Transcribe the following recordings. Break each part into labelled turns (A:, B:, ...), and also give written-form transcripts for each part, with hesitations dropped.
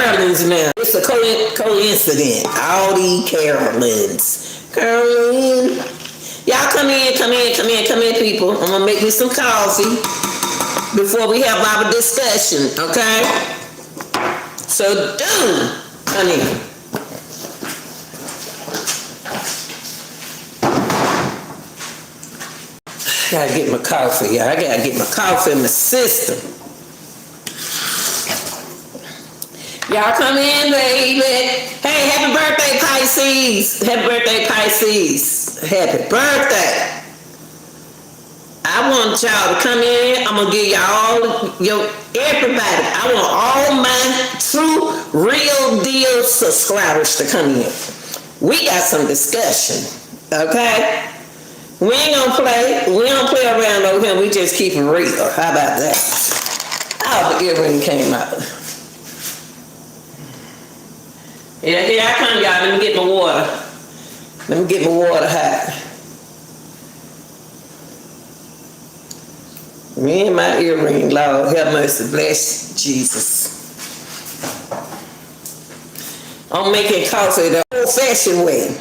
A: Carolines now. It's a coincidence. All these Carolines. Caroline. Y'all come in, people. I'm gonna make me some coffee before we have our discussion, okay? So come in. Gotta get my coffee, y'all. I gotta get my coffee in my system. Y'all come in, baby. Hey, happy birthday, Pisces. Happy birthday, Pisces. Happy birthday. I want y'all to come in. I'm gonna give y'all everybody. I want all my true, real deal subscribers to come in. We got some discussion, okay? We ain't gonna play. We don't play around over here. We just keep it real. How about that? Oh, the earring came out. Yeah, here I come, y'all. Let me get my water. Let me get my water hot. Me and my earring, Lord, have mercy. Bless Jesus. I'm making coffee the old-fashioned way.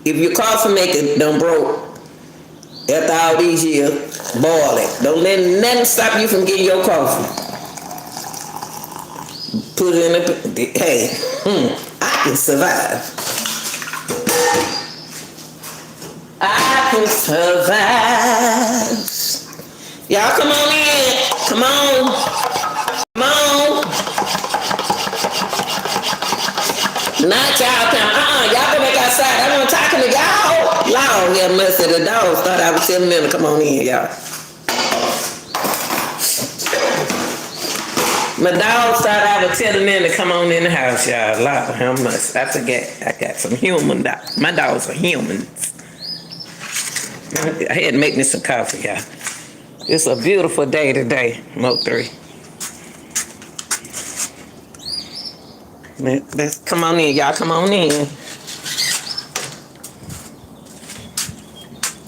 A: If your coffee maker done broke, after all these years, boil it. Don't let nothing stop you from getting your coffee. Put it in the, hey, I can survive. I can survive. Y'all come on in. Come on. Come on. Not y'all come. Y'all go back outside. I want to talk to y'all. Lord, have mercy. The dogs thought I was telling them to come on in, y'all. My dogs thought I was telling them to come on in the house, y'all. Lord, how much? I forget. I got some human dogs. My dogs are humans. I had to make me some coffee, y'all. It's a beautiful day today, MO3. Let's come on in, y'all. Come on in.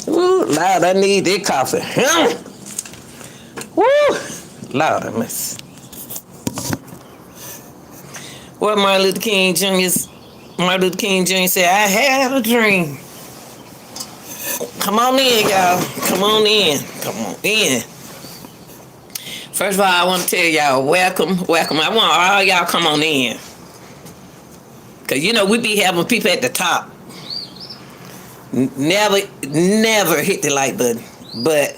A: Ooh, Lord, I need this coffee. Woo! Lord, I miss. What Martin Luther King Jr. said, I had a dream. Come on in, y'all. Come on in. Come on in. First of all, I want to tell y'all, welcome. I want all y'all come on in. Because, we be having people at the top. Never hit the like button. But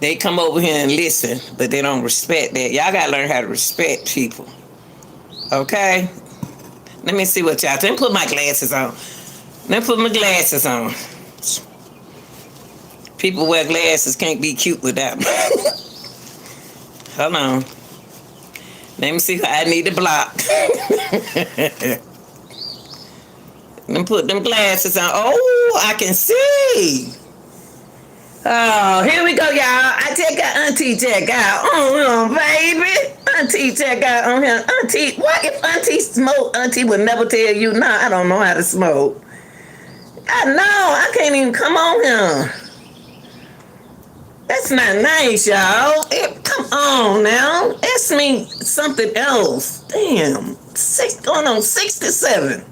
A: they come over here and listen, but they don't respect that. Y'all got to learn how to respect people. Okay? Let me see what y'all... Let me put my glasses on. People wear glasses, can't be cute without them. Hold on. Let me see how I need to block. Let me put them glasses on. Oh, I can see. Oh, here we go, y'all. I just got Auntie check out. Oh, baby. Auntie check out on here. Auntie, what if Auntie smoke? Auntie would never tell you, nah, I don't know how to smoke. I know. I can't even come on here. That's not nice, y'all. Come on now. Ask me something else. Damn. Going on 67.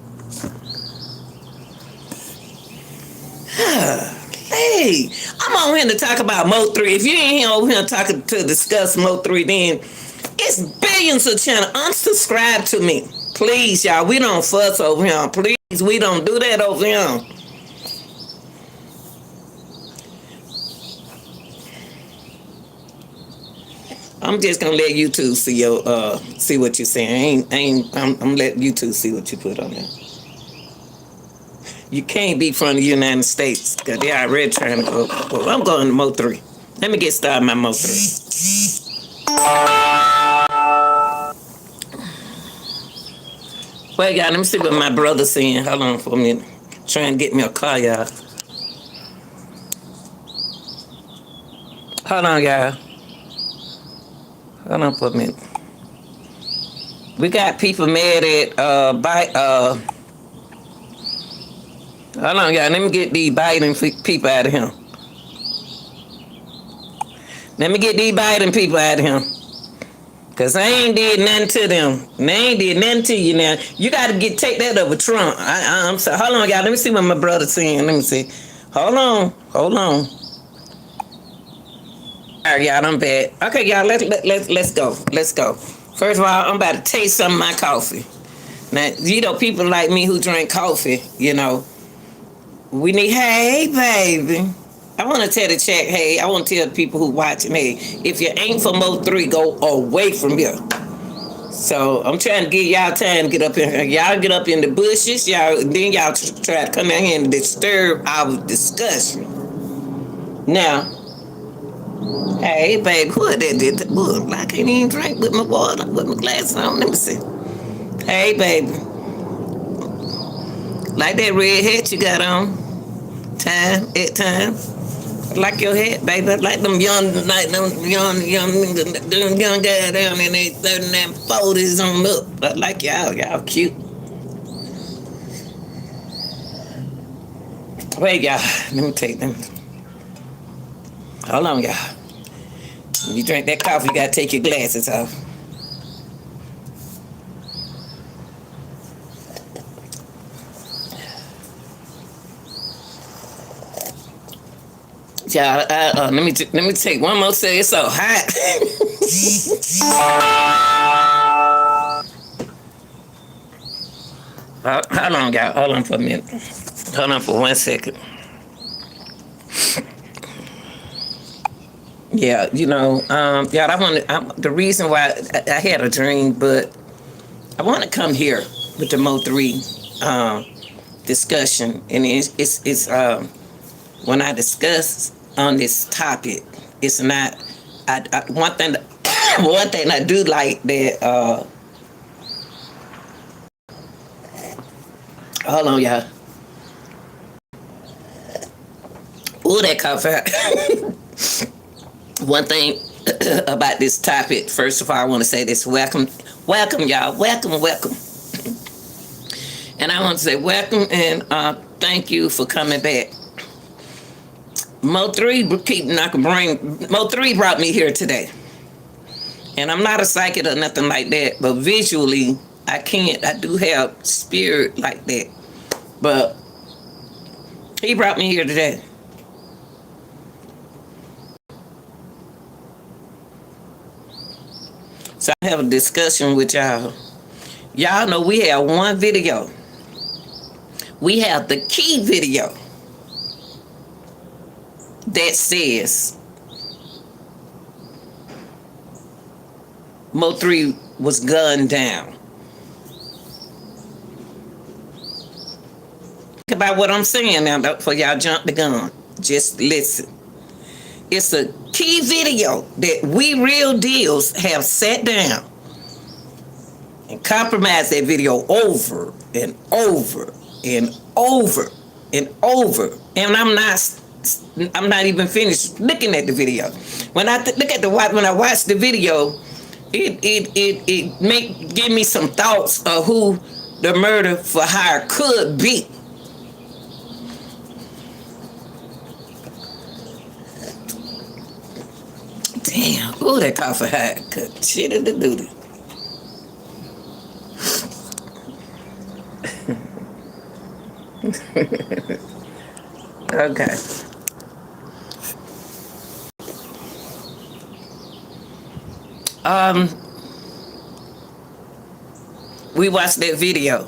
A: Hey, I'm on here to talk about MO3. If you ain't here over here talking to discuss MO3, then it's billions of channels. Unsubscribe to me. Please, y'all. We don't fuss over here. Please, we don't do that over here. I'm just gonna let you two see see what you're saying. I'm letting you two see what you put on there. You can't be from the United States because they're already trying to go. Well, I'm going to MO3. Let me get started my MO3. Wait, y'all, let me see what my brother's saying. Hold on for a minute. Trying to get me a car, y'all. Hold on, y'all. Hold on for a minute. We got people mad at hold on, y'all. Let me get these Biden people out of here. Cause I ain't did nothing to them. And they ain't did nothing to you now. You gotta take that over Trump. I'm sorry. Hold on, y'all. Let me see what my brother's saying. Let me see. Hold on. All right, y'all, I'm bad. Okay, y'all, let's go. Let's go. First of all, I'm about to taste some of my coffee. Now, people like me who drink coffee, we need, hey, baby. I want to tell the chat, hey, I want to tell the people who watching, hey, if you ain't for MO3, go away from here. So I'm trying to give y'all time to get up in here. Y'all get up in the bushes, then y'all try to come out here and disturb our discussion. Now, hey, baby, who that did? Look, I can't even drink with my water, with my glass on. Let me see. Hey, baby. Like that red hat you got on. Time. I like your hat, baby. I like them young guys down in their 39, 40s on up. I like y'all cute. Wait, y'all. Let me take them. Hold on, y'all. When you drink that coffee, you gotta take your glasses off. Yeah, let me take one more sip. It's so hot. Hold on, y'all. Hold on for a minute. Hold on for 1 second. Yeah, y'all. The reason why I had a dream, but I want to come here with the MO3 discussion, and it's when I discuss on this topic, it's not. One thing I do like that. Hold on, y'all. Ooh, that coffee. One thing about this topic, first of all, I want to say this: welcome, y'all, welcome. And I want to say welcome and thank you for coming back. Mo3 brought me here today. And I'm not a psychic or nothing like that, but visually, I do have spirit like that. But he brought me here today. So I have a discussion with y'all. Y'all know we have one video. We have the key video that says Mo3 was gunned down. Think about what I'm saying now before y'all jump the gun. Just listen. It's a key video that we real deals have sat down and compromised that video over and over and over and over. And I'm not even finished looking at the video. When I watch the video, it give me some thoughts of who the murder for hire could be. Damn, ooh, that coffee hot. Good shit in the doodle. Okay. We watched that video.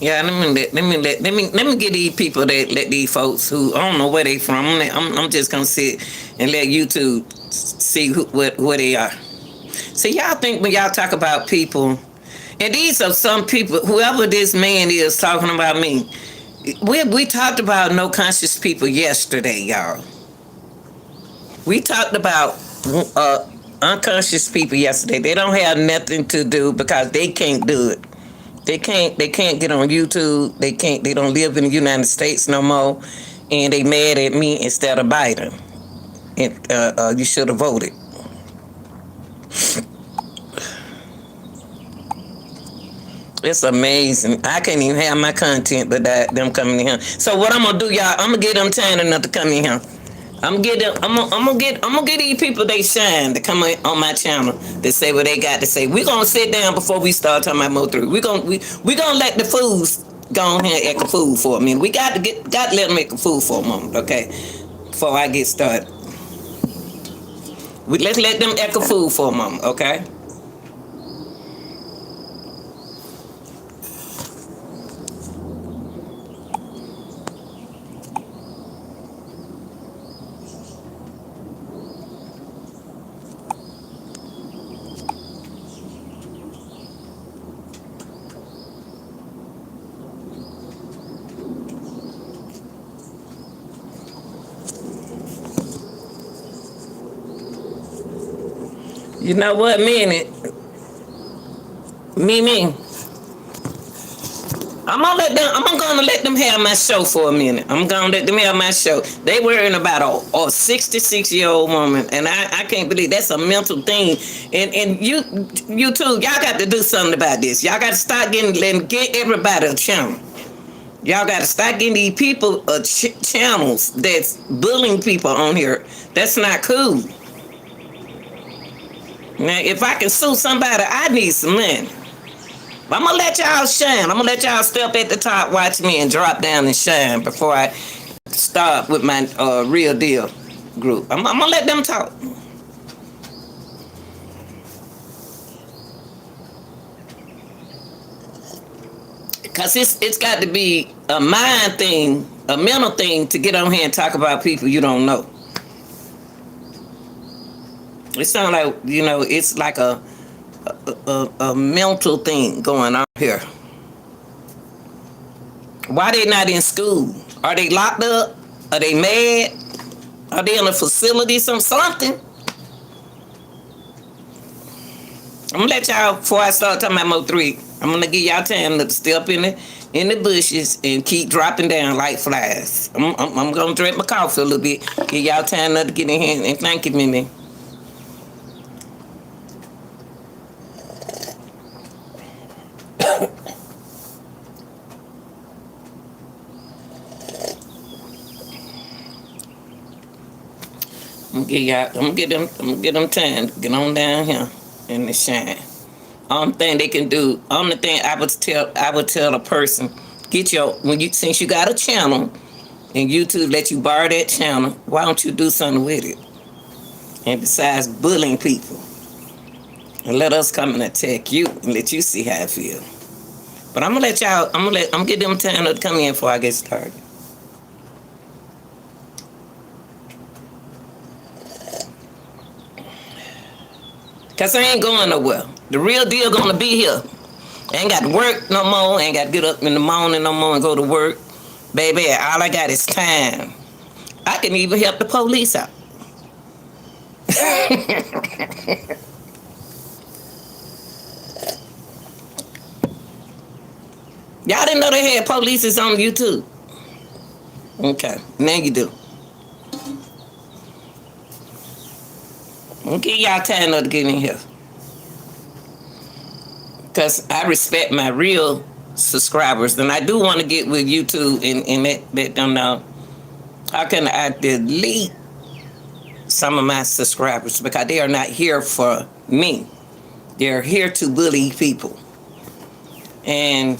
A: Yeah, let me get these people let these folks who I don't know where they from. I'm just gonna sit and let YouTube see where they are. So y'all think when y'all talk about people, and these are some people, whoever this man is talking about me. We talked about no conscious people yesterday, y'all. We talked about unconscious people yesterday. They don't have nothing to do because they can't do it. They can't get on YouTube. They don't live in the United States no more. And they mad at me instead of Biden. and you should have voted. It's amazing. I can't even have my content without them coming in here. So what I'm gonna do, y'all? I'm gonna get them time enough to come in here. I'm gonna get them. I'm gonna get these people they shine to come on my channel to say what they got to say. We gonna sit down before we start talking about MO3. We gonna let the fools go on here and act a fool for a minute. We got to let them make a fool for a moment, okay? Before I get started, let's let them act a fool for a moment, okay? You know what, Mimi? I'm gonna let them have my show for a minute. I'm gonna let them have my show. They worrying about a 66-year-old woman, and I can't believe that's a mental thing. And you too, y'all got to do something about this. Y'all got to start get everybody a channel. Y'all got to start getting these people channels that's bullying people on here. That's not cool. Now, if I can sue somebody, I need some money. I'm going to let y'all shine. I'm going to let y'all step at the top, watch me, and drop down and shine before I start with my Real Deal group. I'm going to let them talk. Because it's got to be a mind thing, a mental thing to get on here and talk about people you don't know. It sounds like, it's like a mental thing going on here. Why they not in school? Are they locked up? Are they mad? Are they in a facility? Something? I'm gonna let y'all, before I start talking about MO3, I'm gonna give y'all time to step in the bushes and keep dropping down like flies. I'm gonna drink my coffee a little bit, give y'all time to get in here, and thank you, Mimi. I'm gonna get them time to get on down here in the shine. Only thing they can do, only thing I would tell a person, since you got a channel and YouTube let you borrow that channel, why don't you do something with it? And besides bullying people, and let us come and attack you and let you see how I feel. But I'm gonna get them time to come in before I get started. Cause I ain't going nowhere. The Real Deal gonna be here. I ain't got to work no more. I ain't got to get up in the morning no more and go to work. Baby, all I got is time. I can even help the police out. Y'all didn't know they had police on YouTube? Okay, now you do. I'll give y'all time to get in here. Because I respect my real subscribers. And I do want to get with YouTube and let them know how can I delete some of my subscribers, because they are not here for me. They're here to bully people. And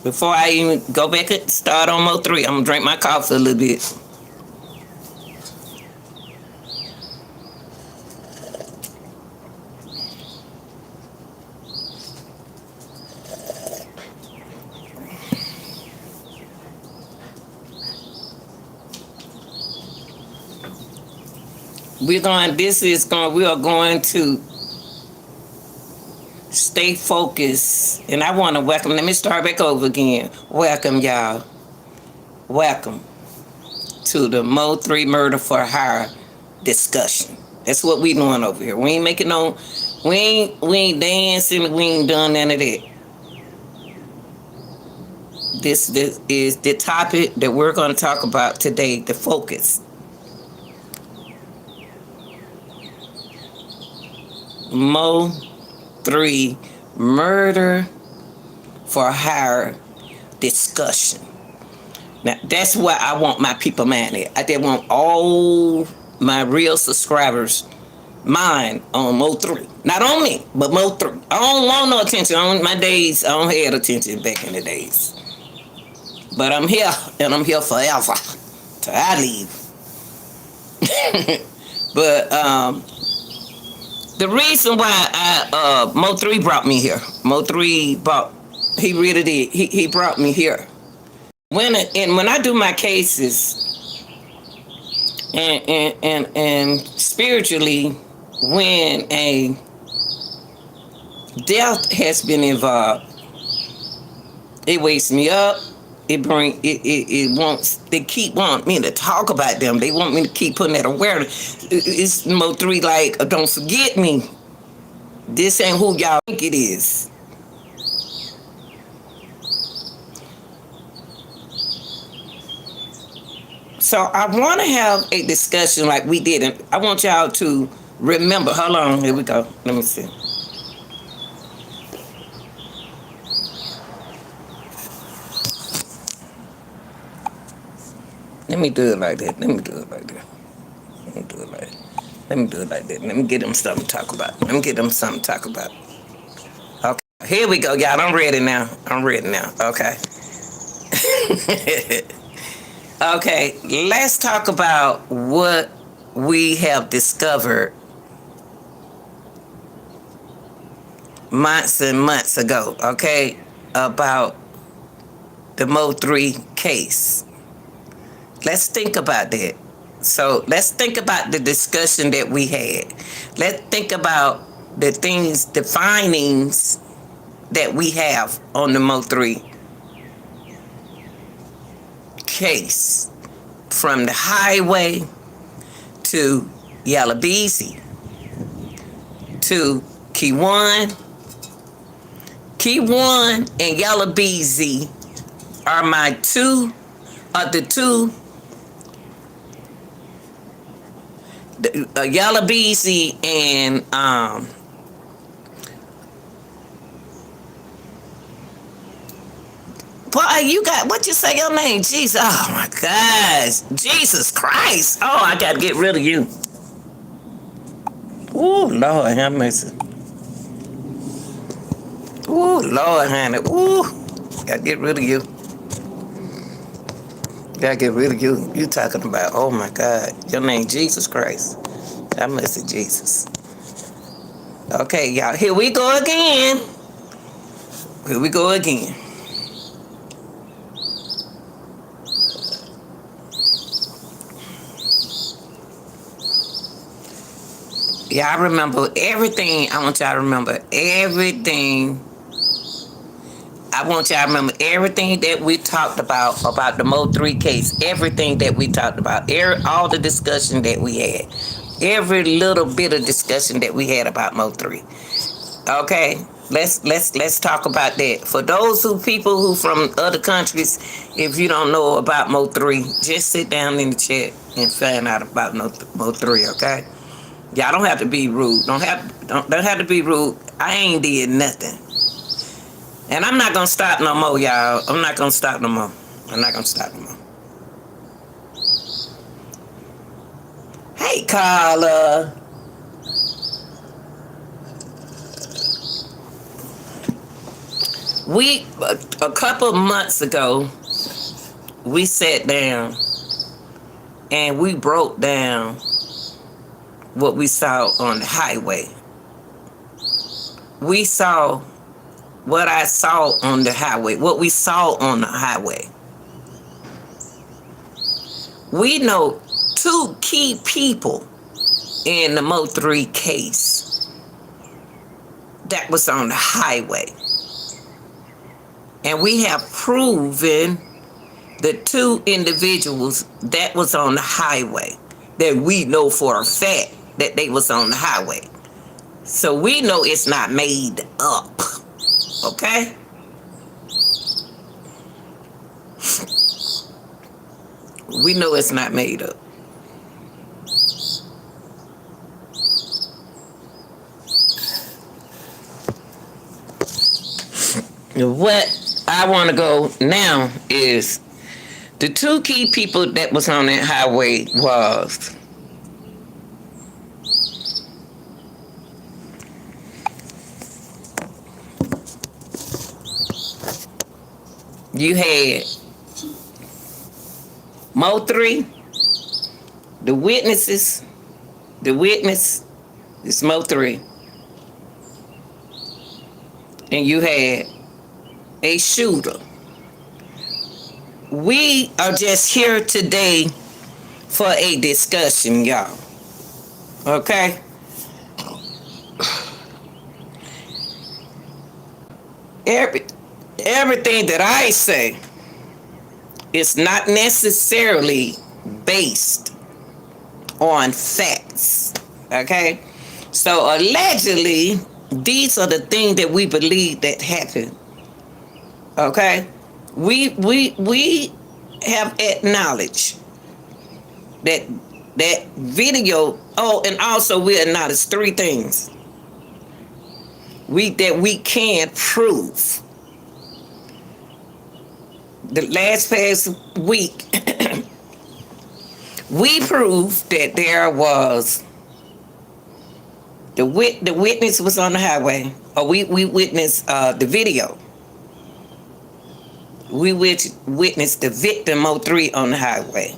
A: before I even go back and start on MO3, I'm going to drink my coffee a little bit. We are going to stay focused. And I want to welcome, let me start back over again. Welcome, y'all. Welcome to the MO3 murder for hire discussion. That's what we doing over here. We ain't making we ain't dancing, we ain't done none of that. This is the topic that we're going to talk about today, the focus. MO3, murder for hire discussion. Now, that's what I want my people mind at. I just want all my real subscribers mind on MO3. Not on me, but MO3. I don't want no attention. On my days, I don't have attention back in the days. But I'm here, and I'm here forever. Till I leave. But the reason why MO3 brought me here, he really did. He brought me here. When I do my cases, and spiritually, when a death has been involved, it wakes me up. They keep wanting me to talk about them. They want me to keep putting that awareness. It's MO3 like, don't forget me. This ain't who y'all think it is. So I want to have a discussion like we did, and I want y'all to remember. Hold on, here we go. Let me see. Let me do it like that. Let me do it like that. Let me do it like that. Let me do it like that. Let me get them something to talk about. Okay, here we go, y'all. I'm ready now. Okay. Okay, let's talk about what we have discovered months and months ago, okay, about the MO3 case. Let's think about that. So let's think about the discussion that we had. Let's think about the findings that we have on the MO3 case, from the highway to Yalabisi to Keywan. Keywan and Yalabisi are the two Yalabisi and boy, you got, what you say your name? Jesus. Oh my gosh. Jesus Christ. Oh, I gotta get rid of you. Ooh, Lord have mercy. Ooh, Lord, honey. Ooh, gotta get rid of you. Gotta get rid of you. You talking about, oh my God, your name Jesus Christ. Have mercy, Jesus. Okay, y'all, here we go again. Y'all remember everything. I want y'all to remember everything. I want y'all to remember everything that we talked about the MO3 case. Everything that we talked about. All the discussion that we had. Every little bit of discussion that we had about MO3. Okay? Let's talk about that. For those people who from other countries, if you don't know about MO3, just sit down in the chat and find out about MO3, okay? Y'all don't have to be rude. Don't have to be rude. I ain't did nothing. And I'm not gonna stop no more, y'all. I'm not gonna stop no more. Hey, Carla. A couple of months ago, we sat down and we broke down what we saw on the highway. We saw what I saw on the highway, what we saw on the highway. We know two key people in the MO3 case that was on the highway. And we have proven the two individuals that was on the highway, that we know for a fact that they was on the highway. So we know it's not made up. Okay? We know it's not made up. What I want to go now is the two key people that was on that highway was you had MO3, the witness is MO3, and you had a shooter. We are just here today for a discussion, y'all. Okay? Everything that I say is not necessarily based on facts. Okay? So allegedly, these are the things that we believe that happened. Okay? We have acknowledged that video. Oh, and also we acknowledge three things that we can prove. The past week, we proved that there was the witness was on the highway, or we witnessed the video. We witnessed the victim MO3 on the highway,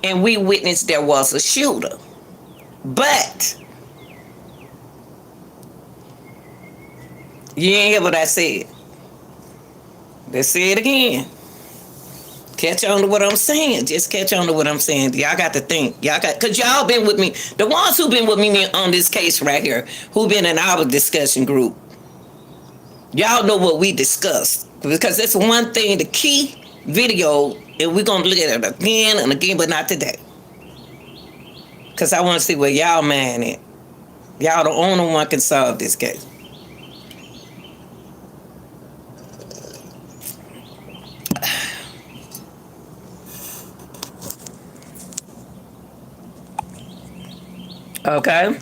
A: and we witnessed there was a shooter. But you ain't hear what I said. Let's say it again. Catch on to what I'm saying. Just catch on to what I'm saying. Y'all got to think. Because y'all been with me. The ones who been with me on this case right here, who been in our discussion group, y'all know what we discussed. Because that's one thing, the key video, and we're going to look at it again and again, but not today. Because I want to see where y'all man at. Y'all the only one can solve this case. Okay?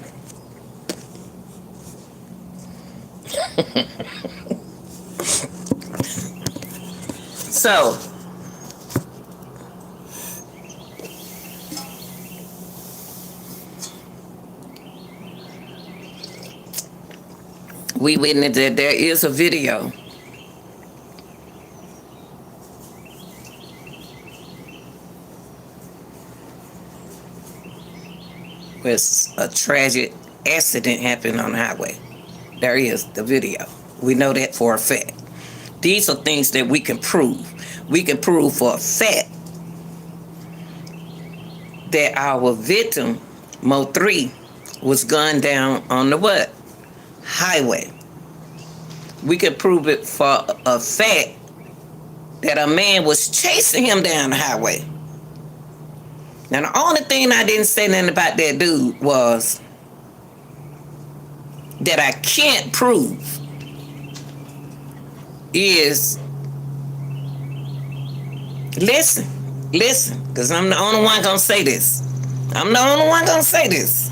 A: So, we witnessed that there is a video. Where a tragic accident happened on the highway. There is the video. We know that for a fact. These are things that we can prove. We can prove for a fact that our victim, MO3, was gunned down on the what? Highway. We can prove it for a fact that a man was chasing him down the highway. Now, the only thing I didn't say nothing about that dude was that I can't prove is, listen, because I'm the only one gonna say this. I'm the only one gonna say this.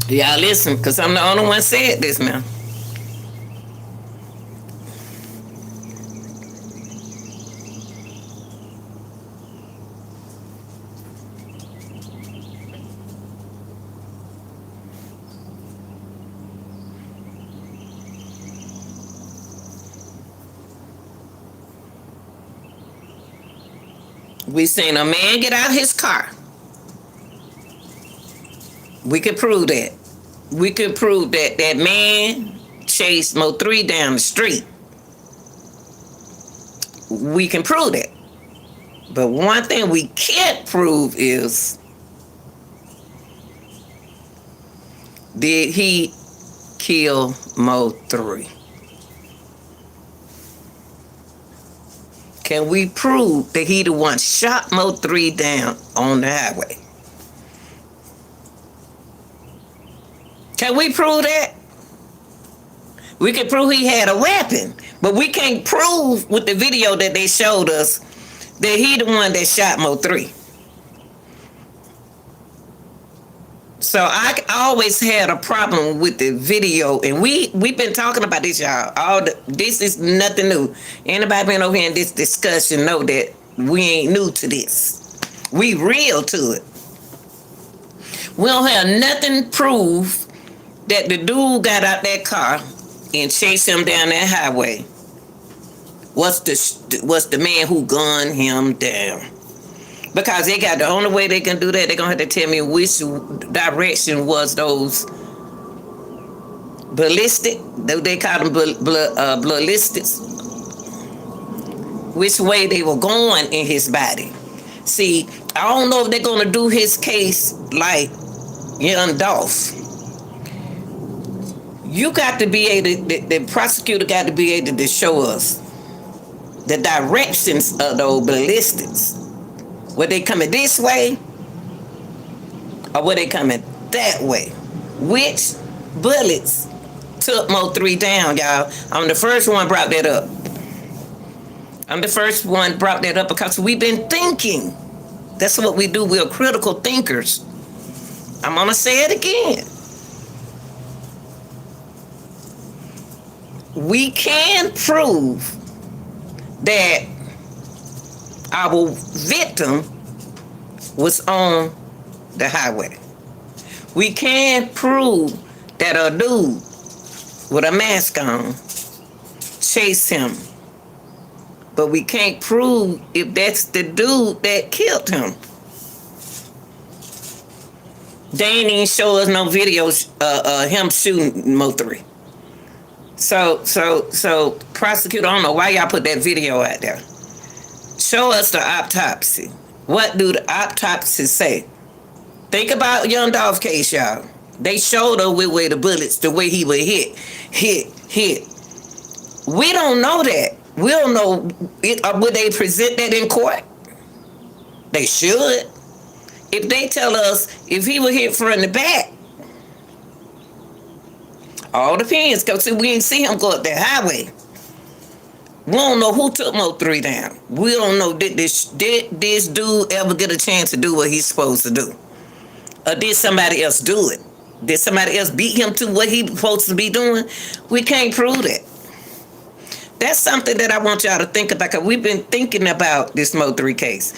A: Y'all listen, because I'm the only one said this now. We seen a man get out of his car. We could prove that. We could prove that that man chased MO3 down the street. We can prove that. But one thing we can't prove is, did he kill MO3? Can we prove that he the one shot MO3 down on the highway? Can we prove that? We can prove he had a weapon, but we can't prove with the video that they showed us that he the one that shot Mo3. So I always had a problem with the video, and we've been talking about this, y'all. This is nothing new. Anybody been over here in this discussion know that we ain't new to this. We real to it. We don't have nothing proof that the dude got out that car and chased him down that highway. What's the man who gunned him down? Because they got the only way they can do that, they're gonna have to tell me which direction was those ballistic. They call them ballistics. Which way they were going in his body. See, I don't know if they're gonna do his case like Young Dolph. You got to be able, the prosecutor got to be able to show us the directions of those ballistics. Were they coming this way? Or were they coming that way? Which bullets took Mo3 down, y'all? I'm the first one brought that up. Because we've been thinking. That's what we do. We're critical thinkers. I'm gonna say it again. We can prove that our victim was on the highway. We can prove that a dude with a mask on chased him. But we can't prove if that's the dude that killed him. They ain't even show us no videos him shooting Mo3. So prosecutor, I don't know why y'all put that video out there. Show us the autopsy. What do the autopsy say? Think about Young Dolph case, y'all. They showed her where the bullets, the way he would hit. We don't know that. We don't know. Would they present that in court? They should. If they tell us if he was hit from the back, all depends. Because we didn't see him go up that highway. We don't know who took Mo3 down. We don't know did this dude ever get a chance to do what he's supposed to do, or did somebody else do it? Did somebody else beat him to what he was supposed to be doing? We can't prove that. That's something that I want y'all to think about, because we've been thinking about this Mo3 case.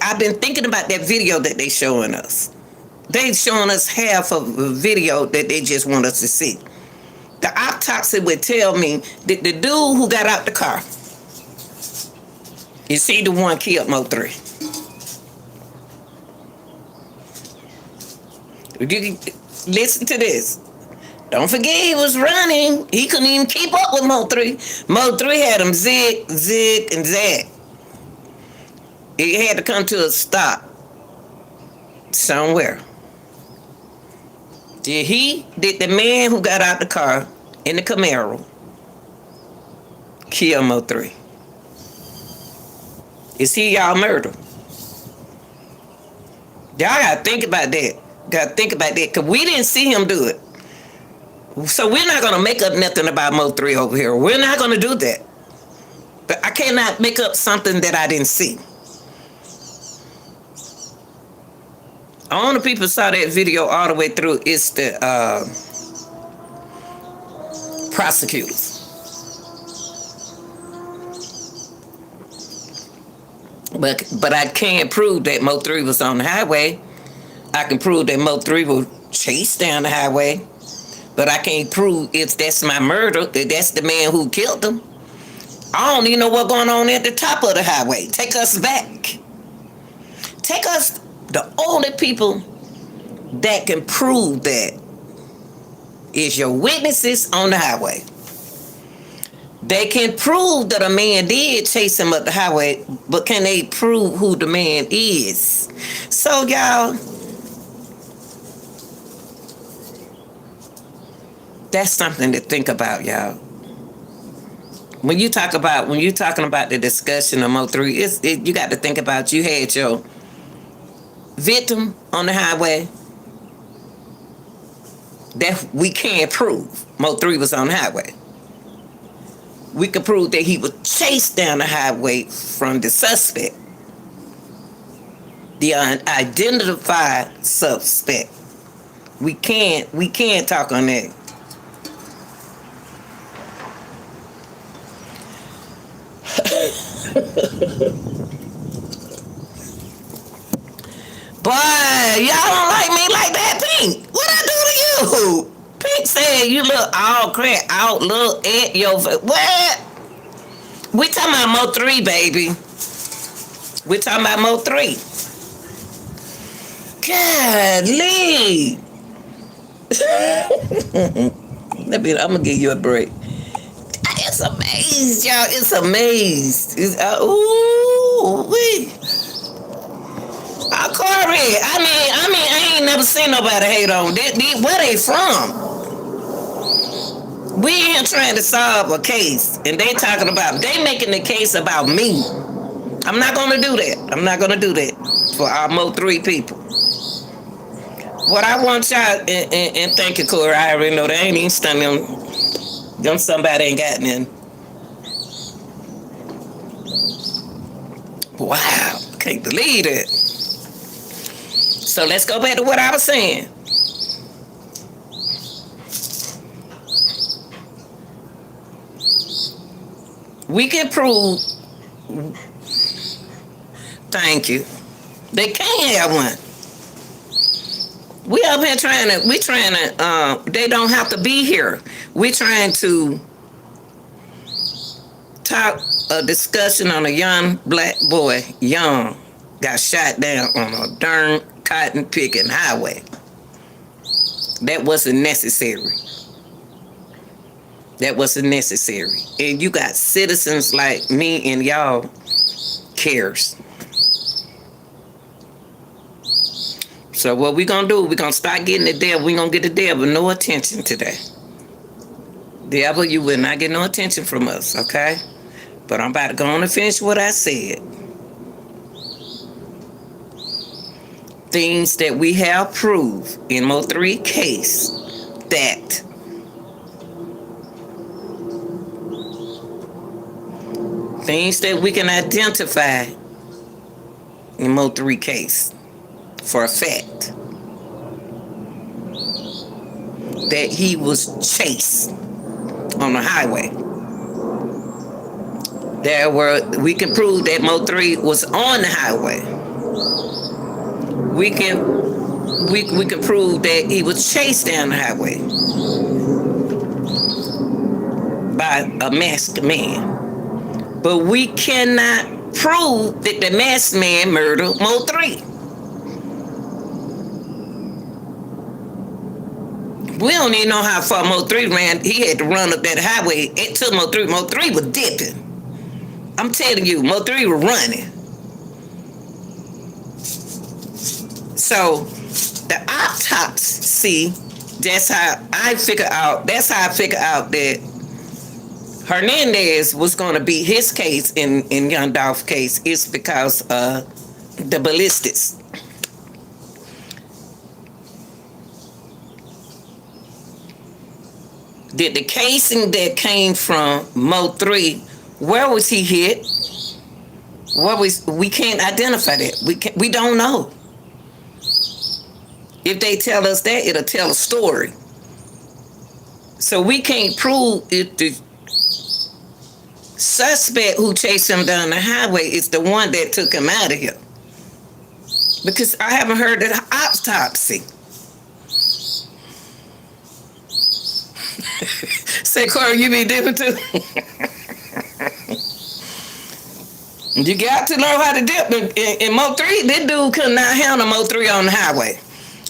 A: I've been thinking about that video that they showing us. They showing us half of a video that they just want us to see. The autopsy would tell me that the dude who got out the car, is he the one killed Mo3? Listen to this. Don't forget he was running. He couldn't even keep up with Mo3. Mo3 had him zig, and zag. He had to come to a stop somewhere. Did the man who got out the car in the Camaro kill Mo3? Is he y'all murder? Y'all gotta think about that. Because we didn't see him do it. So we're not gonna make up nothing about Mo3 over here. We're not gonna do that. But I cannot make up something that I didn't see. All the people saw that video all the way through is the prosecutors. But I can't prove that Mo3 was on the highway. I can prove that Mo3 was chased down the highway. But I can't prove if that's my murder, that that's the man who killed him. I don't even know what's going on at the top of the highway. Take us back. Take us. The only people that can prove that is your witnesses on the highway. They can prove that a man did chase him up the highway, but can they prove who the man is? So y'all, that's something to think about, y'all. When you're talking about the discussion of Mo3, you got to think about you had your victim on the highway that we can't prove Mo3 was on the highway. we can prove that he was chased down the highway from the suspect, the unidentified suspect. We can't talk on that. Boy, y'all don't like me like that, Pink. What I do to you? Pink said you look all cracked out. Look at your face. What? We talking about MO3, baby. We talking about MO3. Golly. I'm gonna give you a break. It's amazed, y'all. It's amazed. Ooh, wee. Corey, I ain't never seen nobody hate on. Where they from? We ain't trying to solve a case, and they talking about, they making the case about me. I'm not gonna do that. I'm not gonna do that for our MO3 people. What I want y'all, and thank you, Corey. I already know they ain't even stunning them. Somebody ain't got none. Wow, can't believe it. So let's go back to what I was saying. We can prove. Thank you. They can't have one. We up here trying to, they don't have to be here. We trying to talk a discussion on a young black boy, got shot down on a darn cotton picking highway. That wasn't necessary. That wasn't necessary. And you got citizens like me and y'all cares. So what we gonna do, we gonna start getting the devil. We gonna get the devil no attention today. Devil, you will not get no attention from us, okay? But I'm about to go on and finish what I said. Things that we have proved in MO3 case that things that we can identify in MO3 case for a fact that he was chased on the highway. We can prove that MO3 was on the highway. We can prove that he was chased down the highway by a masked man. But we cannot prove that the masked man murdered MO3. We don't even know how far MO3 ran. He had to run up that highway. It took MO3. MO3 was dipping. I'm telling you, MO3 was running. So the autopsy, that's how I figure out that Hernandez was going to be his case in Young Dolph's case is because the ballistics. Did the casing that came from MO3, where was he hit? We can't identify that. We don't know. If they tell us that, it'll tell a story. So we can't prove if the suspect who chased him down the highway is the one that took him out of here. Because I haven't heard the autopsy. Say, Corey, you be different too? You got to learn how to dip. In MO3, this dude could not handle MO3 on the highway.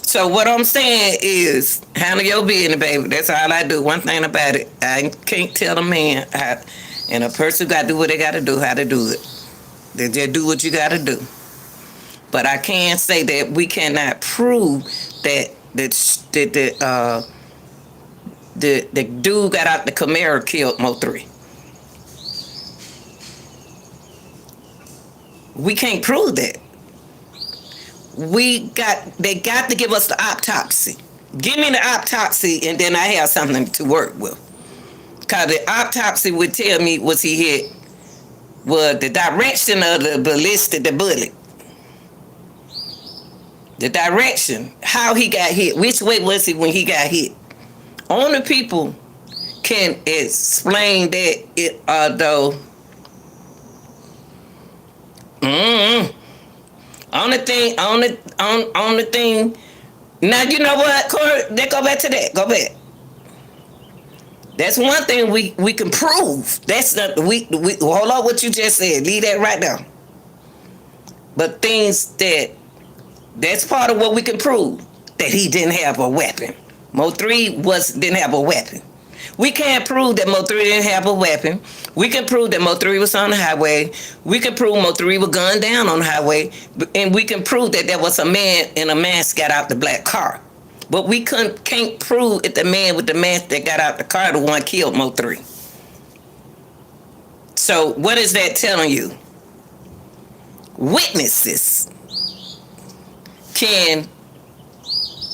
A: So what I'm saying is, handle your business, baby. That's all I do. One thing about it, I can't tell a man and a person got to do what they got to do, how to do it. They just do what you got to do. But I can say that we cannot prove that the dude got out the Camaro killed MO3. We can't prove that. They got to give us the autopsy. Give me the autopsy and then I have something to work with. Because the autopsy would tell me was he hit, was the direction of the ballistic, the bullet. The direction, how he got hit, which way was he when he got hit. Only people can explain that, although only thing. Now you know what, Corey? Let's go back to that. Go back. That's one thing we can prove. That's not we hold on what you just said. Leave that right there. But things that's part of what we can prove, that he didn't have a weapon. MO3 didn't have a weapon. We can't prove that MO3 didn't have a weapon. We can prove that MO3 was on the highway. We can prove MO3 was gunned down on the highway. And we can prove that there was a man in a mask got out the black car. But we can't prove if the man with the mask that got out the car the one killed MO3. So what is that telling you? Witnesses can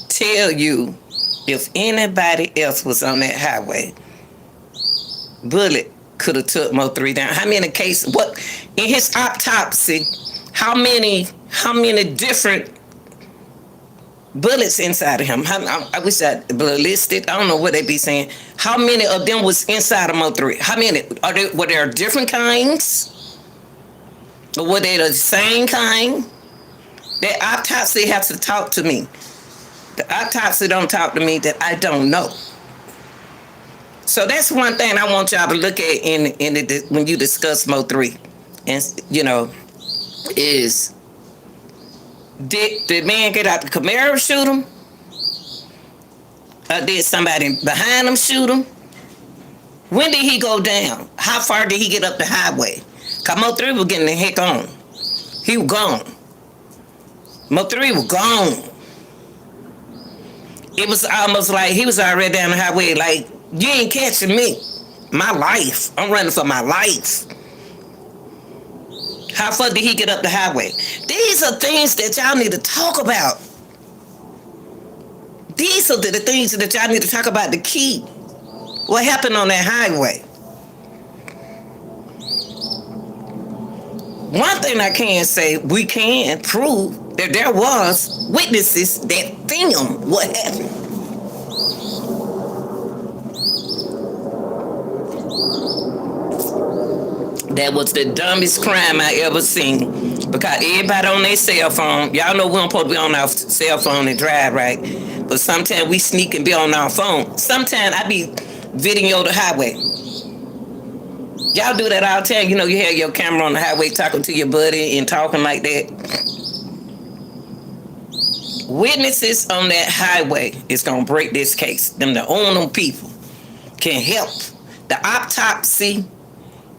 A: tell you if anybody else was on that highway, bullet could have took MO3 down. How many cases? What in his autopsy? How many different bullets inside of him? I wish I ballistic. I don't know what they be saying. How many of them was inside of MO3? How many? Were there different kinds? Or were they the same kind? That autopsy has to talk to me. The autopsy don't talk to me that I don't know. So that's one thing I want y'all to look at when you discuss MO3. And, is did the man get out the Camaro shoot him? Or did somebody behind him shoot him? When did he go down? How far did he get up the highway? Because MO3 was getting the heck on. He was gone. MO3 was gone. It was almost like he was already down the highway, like, you ain't catching me. My life. I'm running for my life. How far did he get up the highway? These are things that y'all need to talk about. These are the things that y'all need to talk about, the key. What happened on that highway? One thing I can say, we can prove that there was witnesses that filmed what happened. That was the dumbest crime I ever seen. Because everybody on their cell phone, y'all know we don't supposed to be on our cell phone and drive, right? But sometimes we sneak and be on our phone. Sometimes I be video the highway. Y'all do that all the time. You have your camera on the highway talking to your buddy and talking like that. Witnesses on that highway is going to break this case. Them the only people can help. The autopsy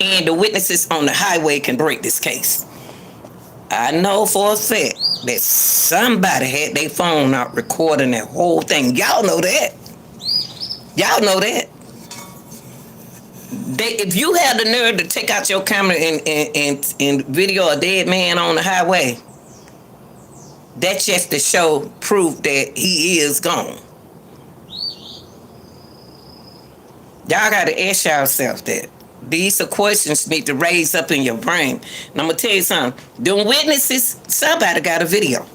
A: and the witnesses on the highway can break this case. I know for a fact that somebody had their phone out recording that whole thing. Y'all know that. Y'all know that. If you had the nerve to take out your camera and video a dead man on the highway, that's just to show proof that he is gone. Y'all got to ask yourself that. These are questions need to raise up in your brain. And I'm going to tell you something. Them witnesses, somebody got a video.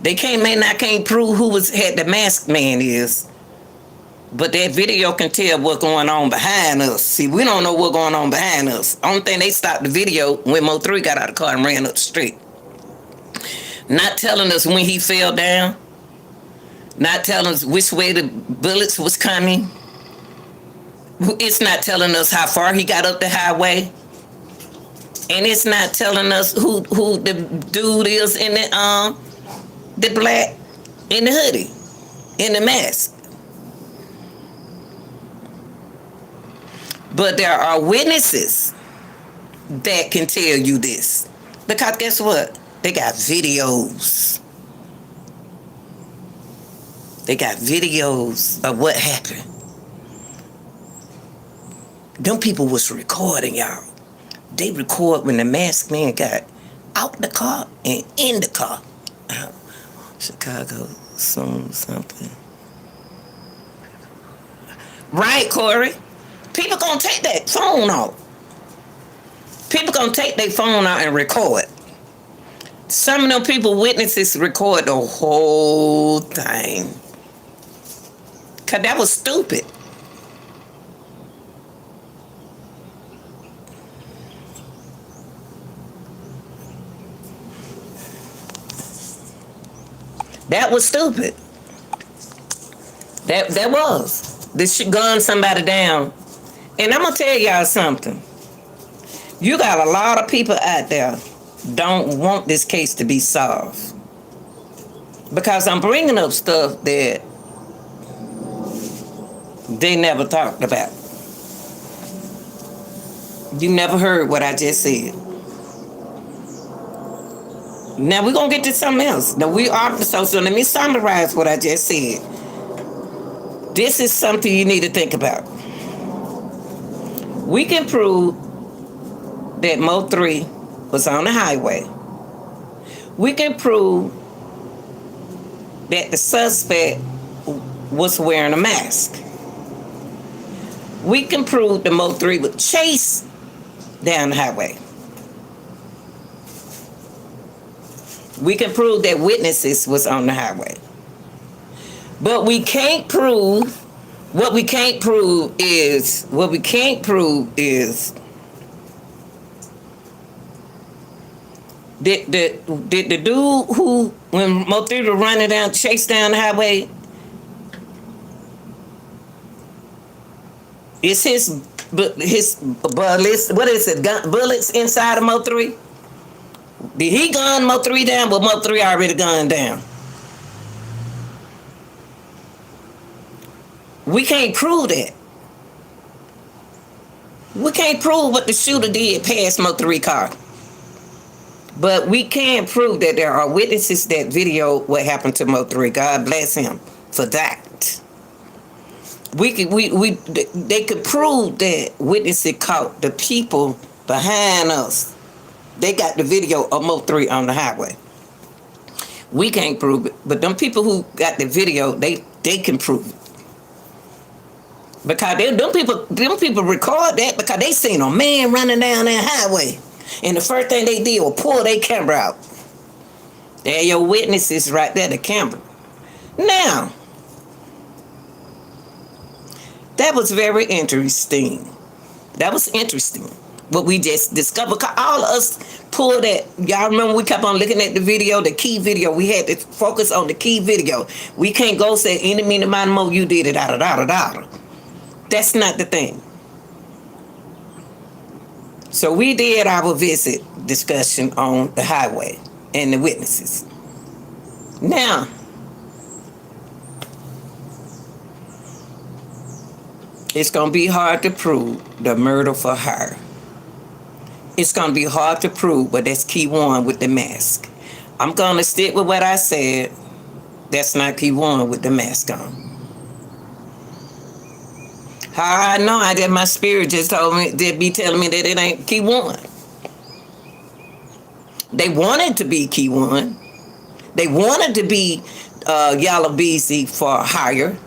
A: They may not prove who had the masked man is. But that video can tell what's going on behind us. See, we don't know what's going on behind us. Only thing, they stopped the video when MO3 got out of the car and ran up the street. Not telling us when he fell down. Not telling us which way the bullets was coming. It's not telling us how far he got up the highway. And it's not telling us who the dude is in the black, in the hoodie, in the mask. But there are witnesses that can tell you this. Because guess what? They got videos. They got videos of what happened. Them people was recording, y'all. They record when the masked man got out the car and in the car. Chicago, something. Right, Corey? People gonna take that phone out. People gonna take their phone out and record. Some of them people, witnesses, record the whole thing. Cause that was stupid. That was stupid. That was. This should gun somebody down. And I'm gonna tell y'all something. You got a lot of people out there don't want this case to be solved. Because I'm bringing up stuff that they never talked about. You never heard what I just said. Now we're going to get to something else. Now we are, so let me summarize what I just said. This is something you need to think about. We can prove that MO3 was on the highway. We can prove that the suspect was wearing a mask. We can prove the MO3 was chased down the highway. We can prove that witnesses was on the highway. But we can't prove, what we can't prove is did the dude who, when MO3 was running down, chased down the highway, is his bullets, what is it, bullets inside of MO3? Did he gun MO3 down, but MO3 already gunned down? We can't prove that. We can't prove what the shooter did past MO3 car. But we can prove that there are witnesses that video what happened to MO3. God bless him for that. They could prove that witnesses caught the people behind us. They got the video of MO3 on the highway. We can't prove it, but them people who got the video, they can prove it. Because them people record that because they seen a man running down that highway. And the first thing they did was pull their camera out. There your witnesses right there, the camera. Now, that was very interesting. That was interesting. What we just discovered. Because all of us pulled that. Y'all remember we kept on looking at the video, the key video. We had to focus on the key video. We can't go say any mean amount of more you did it, da. That's not the thing. So we did our visit discussion on the highway and the witnesses. Now, it's going to be hard to prove the murder for hire. It's going to be hard to prove, but that's key one with the mask. I'm going to stick with what I said. That's not key one with the mask on. How I know? I did. My spirit just told me, they be telling me that it ain't key one. They wanted to be key one. They wanted to be Yellow Beezy for hire.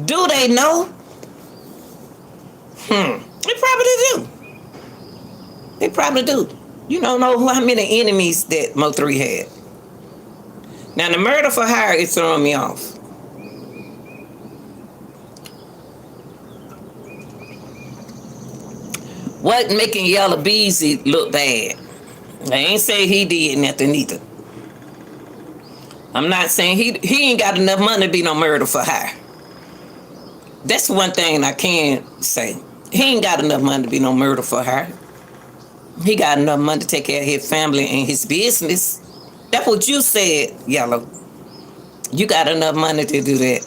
A: Do they know? They probably do. They probably do. You don't know how many enemies that MO3 had. Now the murder for hire is throwing me off. What making Yellow Beezy look bad? I ain't say he did nothing either. I'm not saying he ain't got enough money to be no murder for hire. That's one thing I can say. He ain't got enough money to be no murder for hire. He got enough money to take care of his family and his business. That's what you said, Yellow. You got enough money to do that.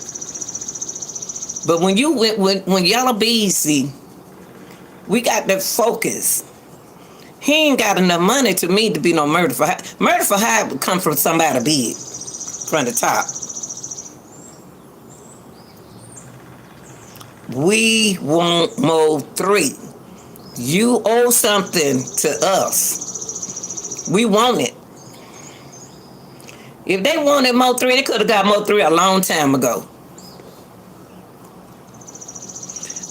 A: But when you when Yellow Beezy, we got to focus. He ain't got enough money to me to be no murder for hire. Murder for hire would come from somebody big, from the top. We want MO3. You owe something to us. We want it. If they wanted MO3, they could have got MO3 a long time ago.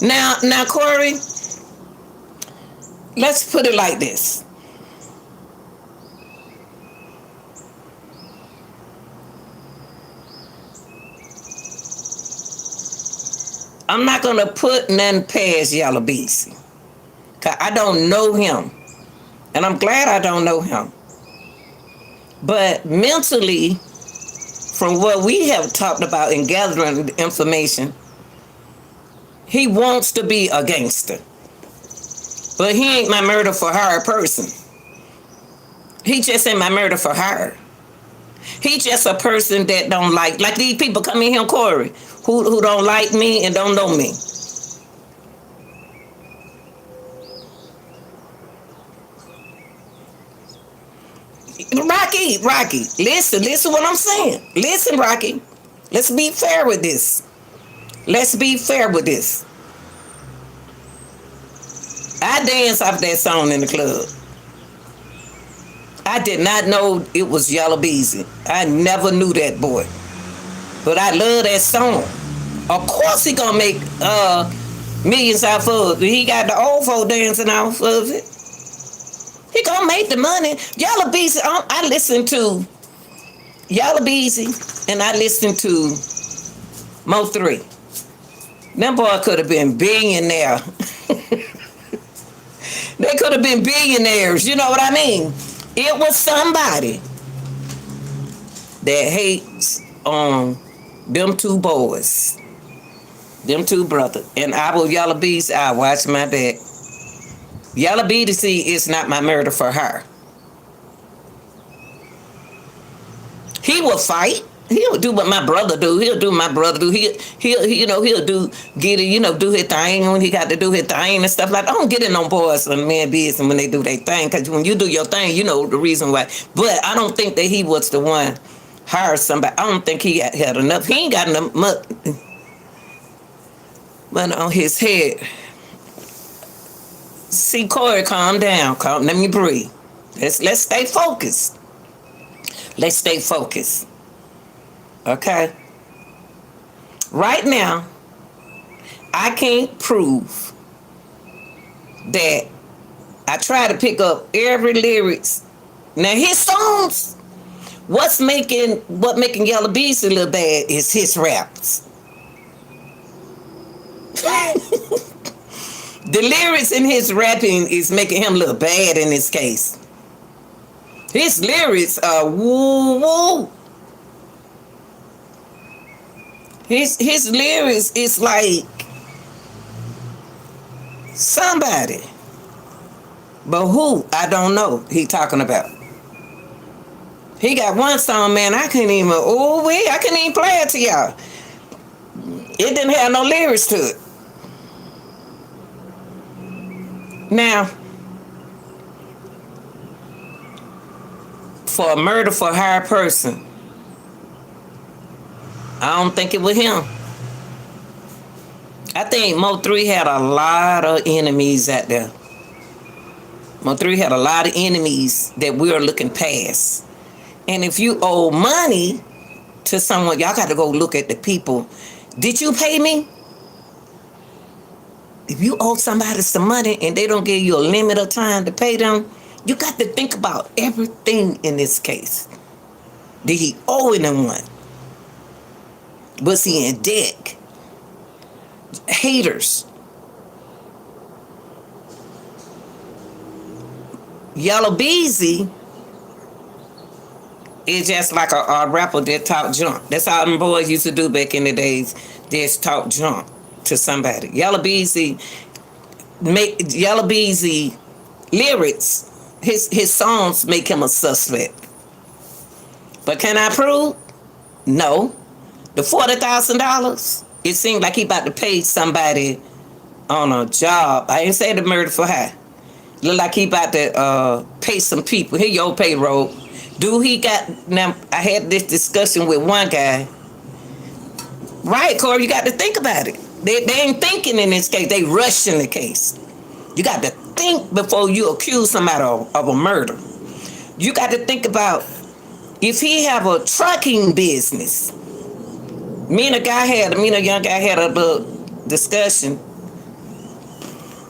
A: Now, Corey, let's put it like this. I'm not gonna put nothing past Yellow Beezy, 'cause I don't know him, and I'm glad I don't know him. But mentally, from what we have talked about in gathering information, he wants to be a gangster, but he ain't my murder for hire person. He just ain't my murder for hire. He just a person that don't like these people come in here, Corey, who don't like me and don't know me. Rocky, listen what I'm saying. Listen, Rocky, let's be fair with this. Let's be fair with this. I danced off that song in the club. I did not know it was Yellow Beezy. I never knew that boy. But I love that song. Of course he gonna make millions off of it. He got the old folk dancing off of it. He gonna make the money. Yellow Beezy, I listen to Yellow Beezy and I listen to MO3. Them boy could have been billionaire. They could have been billionaires, you know what I mean? It was somebody that hates on them two boys, them two brothers. And I will Yellow Beezy, I watch my back. Yellow Beezy is not my murder for her. He will fight. He'll do what my brother do. He'll do what my brother do. He'll do get it, do his thing when he got to do his thing and stuff like that. I don't get in on boys and men business when they do their thing, because when you do your thing, you know the reason why. But I don't think that he was the one hired somebody. I don't think he had enough. He ain't got enough money on his head. See, Corey, calm down. Let me breathe. Let's stay focused. Let's stay focused. Okay? Right now, I can't prove that I try to pick up every lyrics. Now his songs, what making Yellow Beezy look bad is his raps. The lyrics in his rapping is making him look bad in this case. His lyrics are woo woo. His lyrics is like somebody. But who, I don't know he talking about. He got one song, man, I couldn't even play it to y'all. It didn't have no lyrics to it. Now, for a murder for hire person, I don't think it was him. I think MO3 had a lot of enemies out there. MO3 had a lot of enemies that we're looking past. And if you owe money to someone, y'all got to go look at the people. Did you pay me? If you owe somebody some money and they don't give you a limit of time to pay them, you got to think about everything in this case. Did he owe anyone? Was he in debt? Haters. Yellow Beezy is just like a rapper that talk junk. That's how them boys used to do back in the days. Just talk junk to somebody. Yellow Beezy lyrics, his songs make him a suspect. But can I prove? No. The $40,000, it seemed like he about to pay somebody on a job. I ain't say the murder for hire. Look like he about to pay some people. Here your payroll. Now I had this discussion with one guy. Right, Corey, you got to think about it. They ain't thinking in this case. They rushing the case. You got to think before you accuse somebody of a murder. You got to think about if he have a trucking business. Me and a young guy had a little discussion.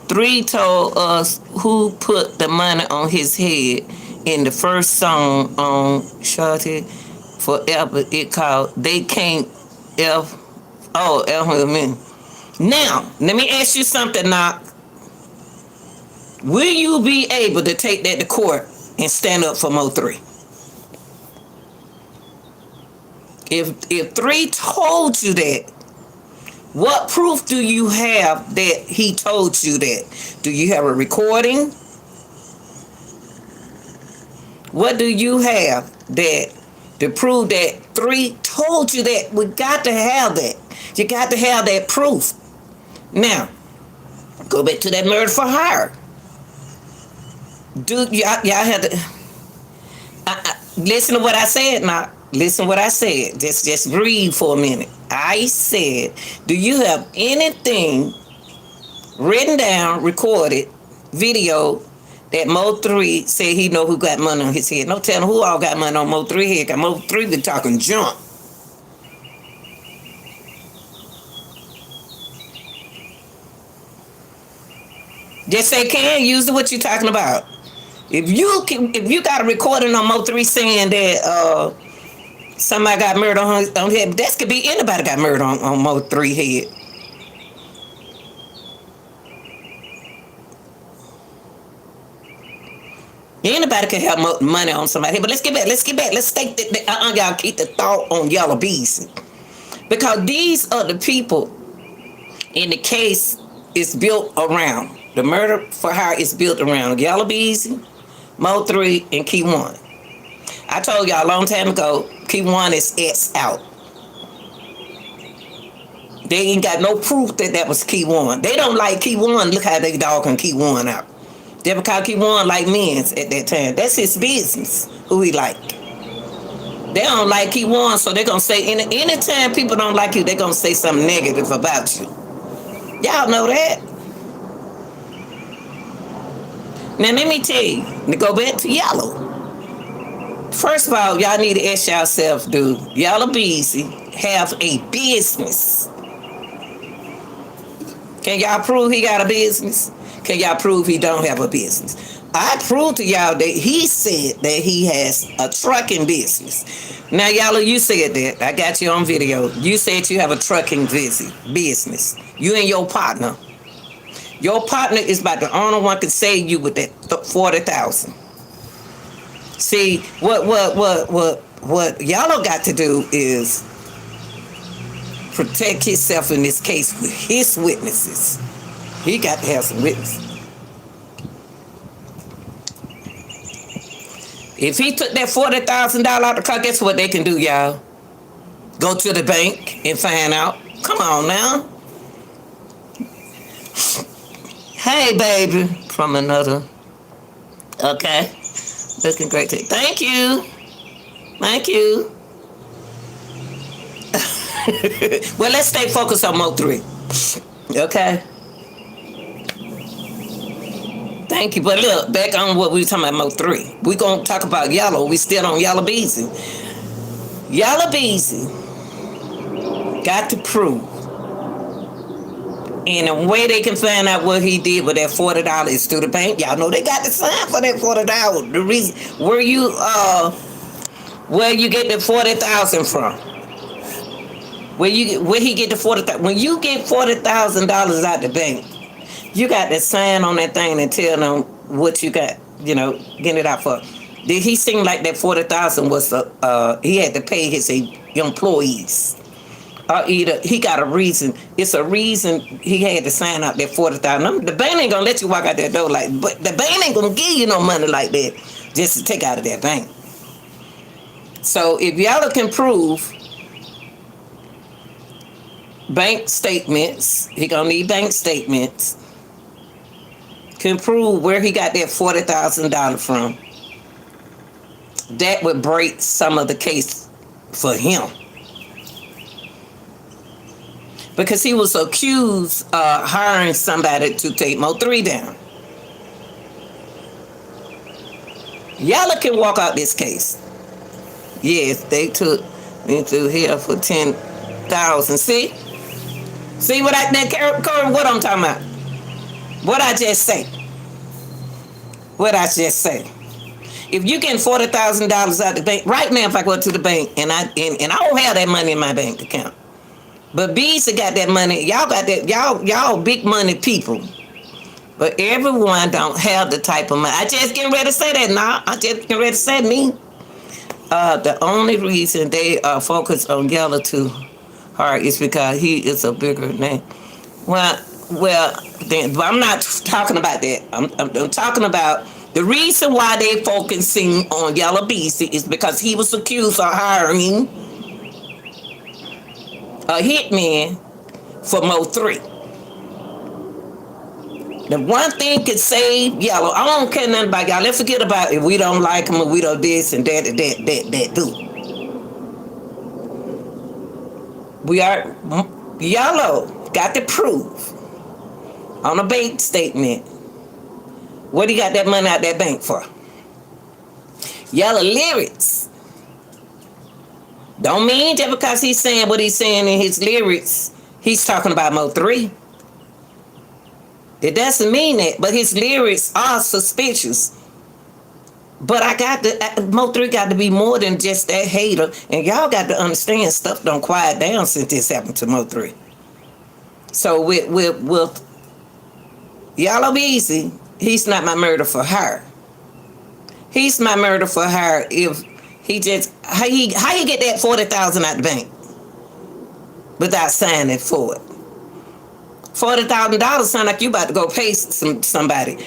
A: 3 told us who put the money on his head in the first song on Shorty Forever. It called They Can't F. Oh, F. Now, let me ask you something, Knock. Will you be able to take that to court and stand up for Mo3? If 3 told you that, what proof do you have that he told you that? Do you have a recording? What do you have that to prove that 3 told you that? We got to have that. You got to have that proof. Now, go back to that murder for hire. Dude, y'all have to listen to what I said now. Listen to what I said. Just breathe for a minute. I said, do you have anything written down, recorded, video that Mo3 said he know who got money on his head? No telling who all got money on Mo3 head. Cause Mo3 been talking junk. Just say can use what you're talking about. If you got a recording on Mo3 saying that somebody got murdered on his head, that could be anybody got murdered on Mo3 head. Anybody can have money on somebody. But let's get back. Let's take y'all keep the thought on Yellow Bees. Because these are the people in the case is built around. The murder for hire is built around Yellow Bees, Mo3, and Key One. I told y'all a long time ago, Key One is S out. They ain't got no proof that was Key One. They don't like Key One. Look how they dogging Key One out. They ever call Key One like men's at that time. That's his business, who he like. They don't like Key One, so they're going to say, anytime people don't like you, they're going to say something negative about you. Y'all know that. Now, let me tell you, to go back to Yellow. First of all, y'all need to ask yourself, do Yellow Beezy have a business? Can y'all prove he got a business? Can y'all prove he don't have a business? I proved to y'all that he said that he has a trucking business. Now, Yellow, you said that. I got you on video. You said you have a trucking business. You and your partner. Your partner is about the only one can save you with that 40,000. See, what Yellow got to do is protect himself in this case with his witnesses. He got to have some witnesses. If he took that $40,000 out the car, guess what they can do, y'all? Go to the bank and find out. Come on now. Hey, baby, from another. Okay. Looking great. Thank you. Thank you. Well, let's stay focused on Mo3. Okay. Thank you. But look, back on what we were talking about Mo3. We're going to talk about Yellow. We still on Yellow Beezy. Yellow Beezy got to prove. And the way they can find out what he did with that $40 is through the bank. Y'all know they got to sign for that $40. The reason where you get the 40,000 from? Where he get the 40,000? When you get $40,000 out the bank, you got to sign on that thing and tell them what you got. You know, getting it out for. Did he seem like that 40,000 was he had to pay his employees? Or either he got a reason. It's a reason he had to sign out that 40,000. The bank ain't gonna let you walk out that door but the bank ain't gonna give you no money like that just to take out of that bank. So if y'all can prove bank statements, he gonna need bank statements, can prove where he got that $40,000 from, that would break some of the case for him. Because he was accused of hiring somebody to take Mo3 down. Y'all can walk out this case. Yes, they took me to here for 10,000. See what I'm talking about? What I just say? What I just say? If you getting $40,000 out the bank right now, if I go to the bank and I don't have that money in my bank account, but Beezy got that money. Y'all got that. Y'all big money people. But everyone don't have the type of money. I just getting ready to say that now. I just getting ready to say me. The only reason they are focused on Yellow too hard is because he is a bigger name. Well, then, but I'm not talking about that. I'm talking about the reason why they focusing on Yellow Beezy is because he was accused of hiring a hitman for Mo3. The one thing could save Yellow. I don't care nothing about y'all. Let's forget about if we don't like him or we don't this and that do. We are Yellow got the proof on a bank statement. What he got that money out that bank for? Yellow lyrics. Don't mean just because he's saying what he's saying in his lyrics, he's talking about Mo3. It doesn't mean that, but his lyrics are suspicious. But Mo3 got to be more than just that hater, and y'all got to understand stuff don't quiet down since this happened to Mo3. So with Yellow Beezy, he's not my murder for her. He's my murder for her if he just how you get that $40,000 out the bank without signing for it. $40,000 sound like you about to go pay somebody.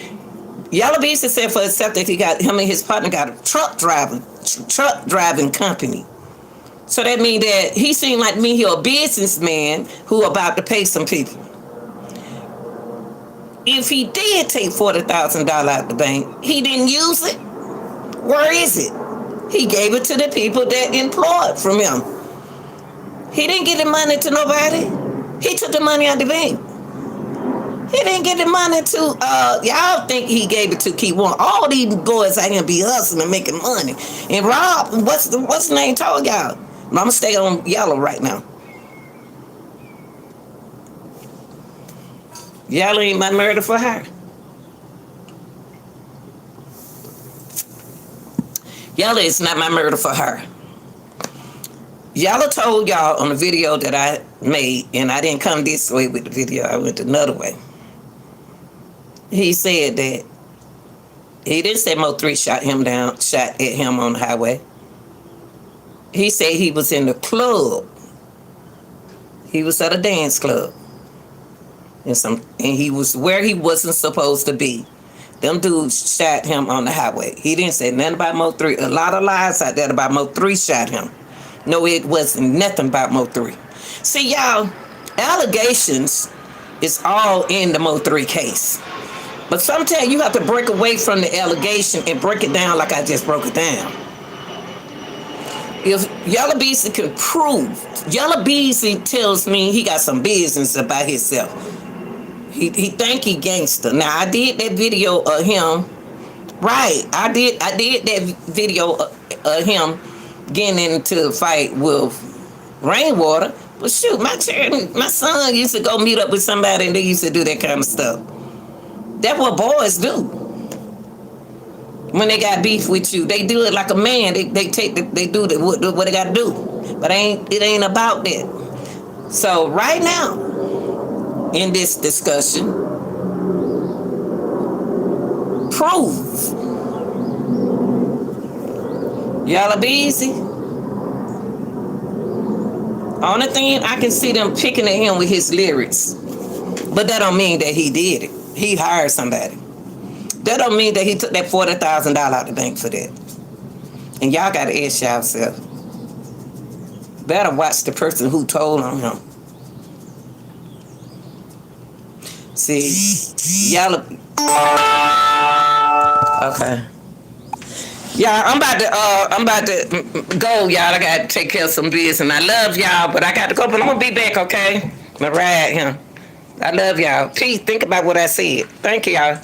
A: Yellow Beezy said for himself that him and his partner got a truck driving company. So that means that he seemed like me, he a businessman who about to pay some people. If he did take $40,000 out the bank, he didn't use it. Where is it? He gave it to the people that employed from him. He didn't give the money to nobody. He took the money out the bank. He didn't get the money to, y'all think he gave it to Key One. All these boys out here be hustling and making money. And Rob, what's the name told y'all? I'm going to stay on Yellow right now. Yellow ain't my murder for her. Yellow is not my murder for her. Yellow told y'all on the video that I made, and I didn't come this way with the video, I went another way. He said that he didn't say Mo3 shot at him on the highway. He said he was in the club. He was at a dance club. And he was where he wasn't supposed to be. Them dudes shot him on the highway. He didn't say nothing about Mo3. A lot of lies out there about Mo3 shot him. No, it wasn't nothing about Mo3. See, y'all, allegations is all in the Mo3 case. But sometimes you have to break away from the allegation and break it down like I just broke it down. If Yellow Beezy can prove, Yellow Beezy tells me he got some business about himself. He think he gangster. Now, I did that video of him. Right, I did that video of him getting into a fight with Rainwater. But shoot, my son used to go meet up with somebody and they used to do that kind of stuff. That's what boys do. When they got beef with you, they do it like a man. They do what they gotta do. But it ain't about that. So right now, in this discussion, prove Yellow Beezy. Only thing I can see them picking at him with his lyrics. But that don't mean that he did it. He hired somebody. That don't mean that he took that $40,000 out the bank for that. And y'all gotta ask yourself. Better watch the person who told on him. See, y'all. Okay. Yeah, I'm about to go, y'all. I gotta take care of some business. And I love y'all, but I got to go. But I'm gonna be back, okay? I'm gonna ride him. I love y'all. Peace. Think about what I said. Thank you, y'all.